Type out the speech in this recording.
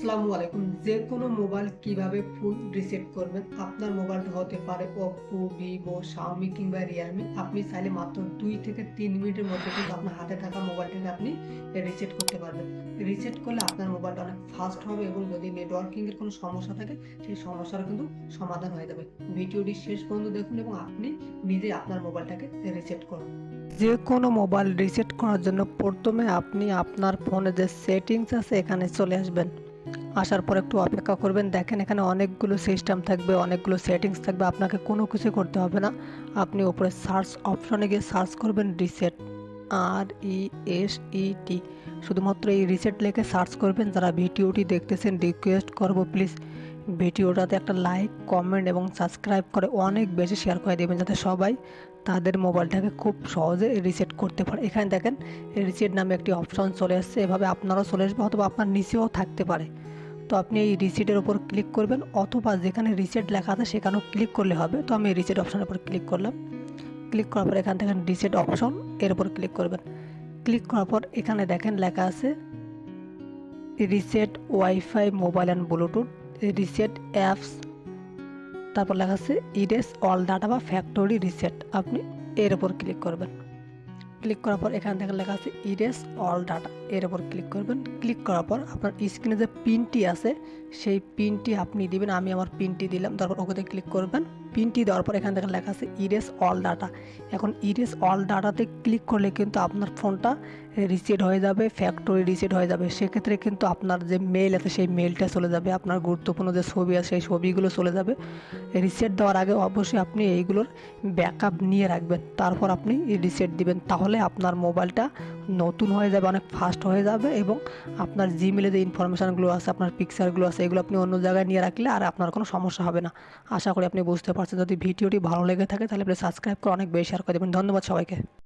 আসসালামু আলাইকুম। যে কোনো মোবাইল কিভাবে ফুল রিসেট করবেন? আপনার মোবাইলটা হতে পারে Oppo, Vivo, Xiaomi কিংবা Realme। আপনি চাইলে মাত্র 2 থেকে 3 মিনিটের মধ্যে কিন্তু আপনার হাতে থাকা মোবাইলটাকে আপনি রিসেট করতে পারবেন। রিসেট করলে আপনার মোবাইলটা অনেক ফাস্ট হবে এবং যদি নেটওয়ার্কিং এর কোনো সমস্যা থাকে সেই সমস্যার কিন্তু সমাধান হয়ে যাবে। ভিডিওটি শেষ পর্যন্ত দেখুন এবং আপনি নিজে আপনার মোবাইলটাকে রিসেট করুন। যে কোনো মোবাইল রিসেট করার জন্য প্রথমে আপনি আপনার ফোনে যে সেটিংস আছে এখানে চলে আসবেন। আসার পর একটু অপেক্ষা করবেন। দেখেন এখানে অনেকগুলো সিস্টেম থাকবে, অনেকগুলো সেটিংস থাকবে, আপনাকে কোনো কিছু করতে হবে না। আপনি উপরে সার্চ অপশনে গিয়ে সার্চ করবেন রিসেট, RESET। শুধুমাত্র এই রিসেট লিখে সার্চ করবেন। যারা ভিডিওটি দেখতেছেন রিকোয়েস্ট করব প্লিজ ভিডিওটাতে একটা লাইক, কমেন্ট এবং সাবস্ক্রাইব করে অনেক বেশি শেয়ার করে দেবেন, যাতে সবাই তাদের মোবাইলটাকে খুব সহজে রিসেট করতে পারে। এখানে দেখেন রিসেট নামে একটি অপশন চলে আসছে, এভাবে আপনারও চলে আসবে অথবা আপনার নিচেও থাকতে পারে। তো আপনি এই রিসেটের উপর ক্লিক করবেন অথবা যেখানে রিসেট লেখা আছে সেখানেও ক্লিক করলে হবে। তো আমি রিসেট অপশনের উপর ক্লিক করলাম। ক্লিক করার পর এখান থেকে রিসেট অপশন এর উপর ক্লিক করবেন। ক্লিক করার পর এখানে দেখেন লেখা আছে reset wifi mobile and Bluetooth, reset apps, তারপর লেখা আছে ইরেজ অল ডাটা বা ফ্যাক্টরি রিসেট। আপনি এর উপর ক্লিক করবেন। ক্লিক করার পর এখান থেকে লেখা আছে ইরেজ অল ডাটা, এর উপর ক্লিক করবেন। ক্লিক করার পর আপনার স্ক্রিনে যে পিনটি আছে সেই পিনটি আপনি দিবেন। আমি আমার পিনটি দিলাম, তারপর ওকেতে ক্লিক করবেন। পিনটি দেওয়ার পর এখান থেকে লেখা আছে ইরেজ অল ডাটা। এখন ইরেজ অল ডাটাতে ক্লিক করলে কিন্তু আপনার ফোনটা রিসেট হয়ে যাবে, ফ্যাক্টরি রিসেট হয়ে যাবে। সেক্ষেত্রে কিন্তু আপনার যে মেল আছে সেই মেলটা চলে যাবে, আপনার গুরুত্বপূর্ণ যে ছবি আছে সেই ছবিগুলো চলে যাবে। রিসেট দেওয়ার আগে অবশ্যই আপনি এইগুলোর ব্যাকআপ নিয়ে রাখবেন, তারপর আপনি রিসেট দিবেন। তাহলে আপনার মোবাইলটা নতুন হয়ে যাবে, অনেক ফাস্ট হয়ে যাবে এবং আপনার জিমেলে যে ইনফরমেশানগুলো আছে, আপনার পিকচারগুলো আছে, এগুলো আপনি অন্য জায়গায় নিয়ে রাখলে আর আপনার কোনো সমস্যা হবে না। আশা করি আপনি বুঝতে পারছেন। যদি ভিডিওটি ভালো লেগে থাকে তাহলে প্লিজ সাবস্ক্রাইব করে অনেক বেশি শেয়ার করে দেবেন। ধন্যবাদ সবাইকে।